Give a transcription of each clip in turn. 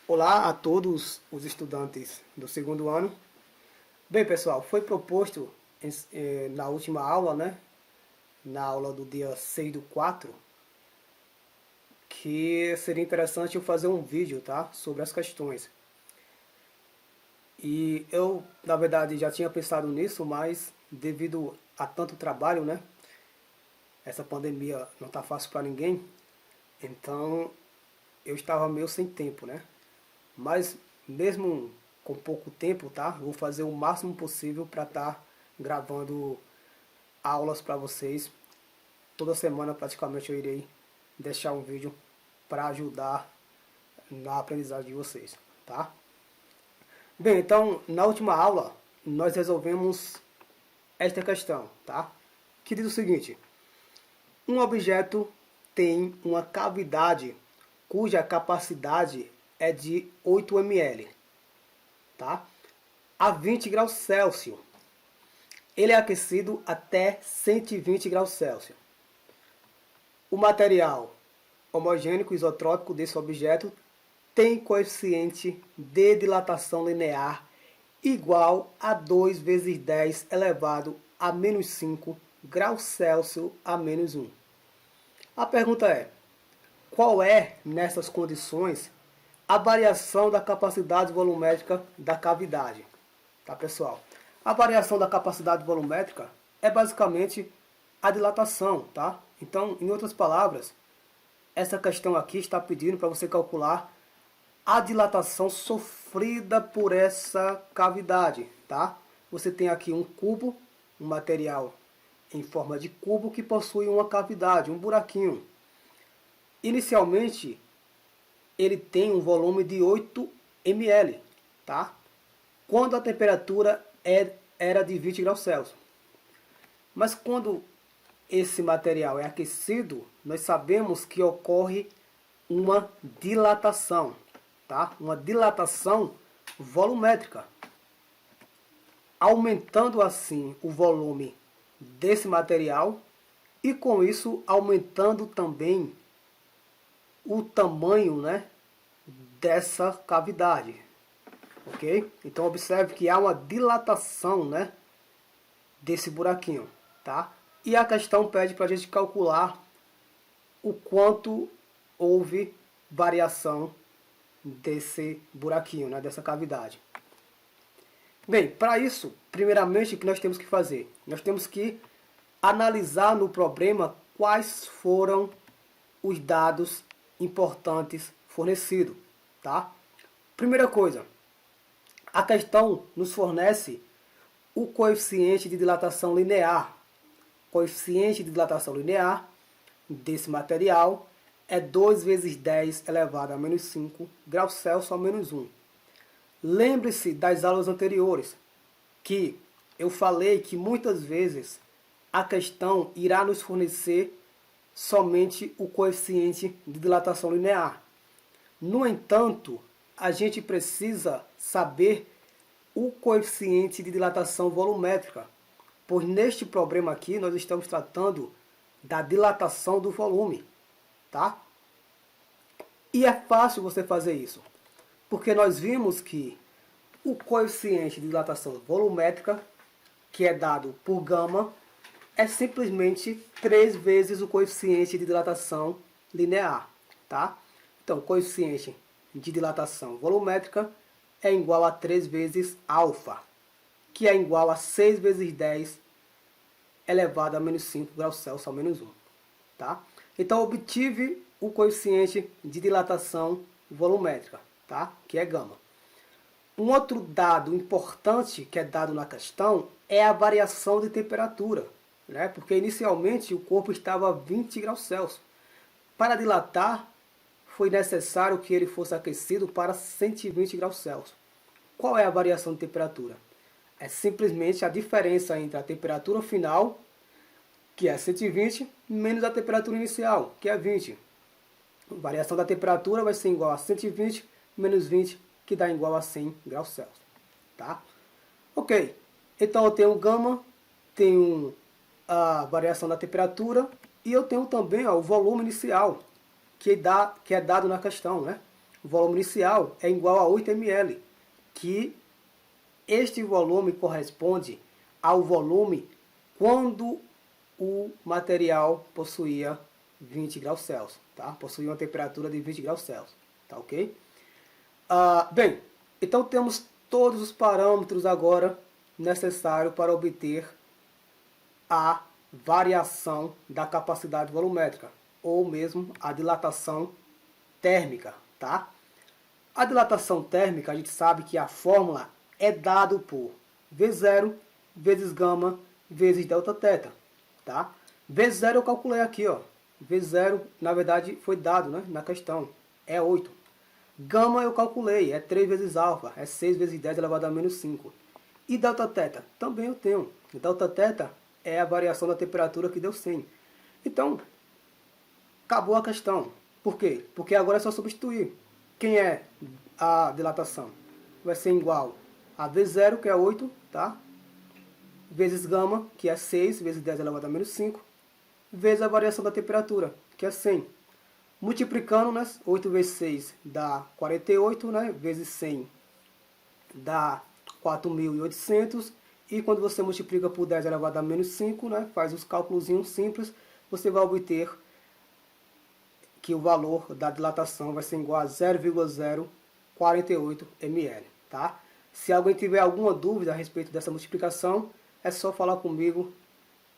Olá a todos os estudantes do segundo ano. Bem, pessoal, foi proposto na última aula, né, na aula do dia 6/4, que seria interessante eu fazer um vídeo, tá, sobre as questões. E eu, na verdade, já tinha pensado nisso, mas devido a tanto trabalho, né, essa pandemia não tá fácil para ninguém, então eu estava meio sem tempo, né? Mas mesmo com pouco tempo, tá? Vou fazer o máximo possível para estar gravando aulas para vocês. Toda semana praticamente eu irei deixar um vídeo para ajudar na aprendizagem de vocês, tá? Bem, então na última aula nós resolvemos esta questão, tá? Que diz o seguinte: um objeto tem uma cavidade cuja capacidade é de 8 ml, tá? A 20 graus Celsius. Ele é aquecido até 120 graus Celsius. O material homogêneo isotrópico desse objeto tem coeficiente de dilatação linear igual a 2 vezes 10 elevado a menos 5 graus Celsius a menos 1. A pergunta é: qual é, nessas condições, a variação da capacidade volumétrica da cavidade? Tá, pessoal? A variação da capacidade volumétrica é basicamente a dilatação, tá? Então, em outras palavras, essa questão aqui está pedindo para você calcular a dilatação sofrida por essa cavidade, tá? Você tem aqui um cubo, um material em forma de cubo que possui uma cavidade, um buraquinho. Inicialmente, ele tem um volume de 8 ml, tá? Quando a temperatura era de 20 graus Celsius. Mas quando esse material é aquecido, nós sabemos que ocorre uma dilatação, tá? Uma dilatação volumétrica, aumentando assim o volume desse material e com isso aumentando também o tamanho, né, dessa cavidade, ok? Então observe que há uma dilatação, né, desse buraquinho, tá? E a questão pede para a gente calcular o quanto houve variação desse buraquinho, né, dessa cavidade. Bem, para isso, primeiramente, o que nós temos que fazer? Nós temos que analisar no problema quais foram os dados importantes fornecidos, tá? Primeira coisa, a questão nos fornece o coeficiente de dilatação linear. O coeficiente de dilatação linear desse material é 2 vezes 10 elevado a menos 5 graus Celsius a menos 1. Lembre-se das aulas anteriores que eu falei que muitas vezes a questão irá nos fornecer somente o coeficiente de dilatação linear. No entanto, a gente precisa saber o coeficiente de dilatação volumétrica, pois neste problema aqui nós estamos tratando da dilatação do volume, tá? E é fácil você fazer isso, porque nós vimos que o coeficiente de dilatação volumétrica, que é dado por gama, é simplesmente 3 vezes o coeficiente de dilatação linear, tá? Então, o coeficiente de dilatação volumétrica é igual a 3 vezes alfa, que é igual a 6 vezes 10 elevado a menos 5 graus Celsius a menos 1, tá? Então, obtive o coeficiente de dilatação volumétrica, tá? Que é gama. Um outro dado importante que é dado na questão é a variação de temperatura, né? Porque inicialmente o corpo estava a 20 graus Celsius. Para dilatar, foi necessário que ele fosse aquecido para 120 graus Celsius. Qual é a variação de temperatura? É simplesmente a diferença entre a temperatura final, que é 120, menos a temperatura inicial, que é 20. A variação da temperatura vai ser igual a 120 menos 20, que dá igual a 100 graus Celsius, tá? Ok, então eu tenho gama, tenho a variação da temperatura e eu tenho também o volume inicial, que é dado na questão, né? o volume inicial é igual a 8 ml, que este volume corresponde ao volume quando o material possuía 20 graus Celsius, tá? Possuía uma temperatura de 20 graus Celsius, tá ok? Bem, então temos todos os parâmetros agora necessários para obter a variação da capacidade volumétrica, ou mesmo a dilatação térmica, tá? A dilatação térmica, a gente sabe que a fórmula é dado por V0 vezes gama vezes delta θ, tá? V0 eu calculei aqui, ó. V0, na verdade, foi dado, né, na questão, é 8. Gama eu calculei, é 3 vezes alfa, é 6 vezes 10 elevado a menos 5. E delta θ? Também eu tenho. Delta θ é a variação da temperatura que deu 100. Então, acabou a questão. Por quê? Porque agora é só substituir. Quem é a dilatação? Vai ser igual a V0, que é 8, tá? Vezes gama, que é 6 vezes 10 elevado a menos 5, vezes a variação da temperatura, que é 100. Multiplicando, né? 8 vezes 6 dá 48, né? Vezes 100 dá 4.800. E quando você multiplica por 10 elevado a menos 5, né? Faz os cálculos simples, você vai obter que o valor da dilatação vai ser igual a 0,048 ml, tá? Se alguém tiver alguma dúvida a respeito dessa multiplicação, é só falar comigo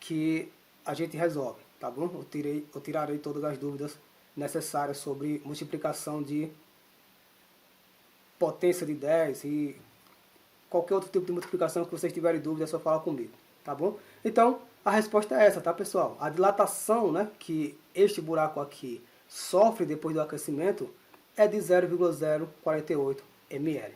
que a gente resolve, tá bom? Eu tirarei todas as dúvidas necessárias sobre multiplicação de potência de 10 e qualquer outro tipo de multiplicação que vocês tiverem dúvida, é só falar comigo, tá bom? Então, a resposta é essa, tá, pessoal? A dilatação, né, que este buraco aqui sofre depois do aquecimento é de 0,048 ml.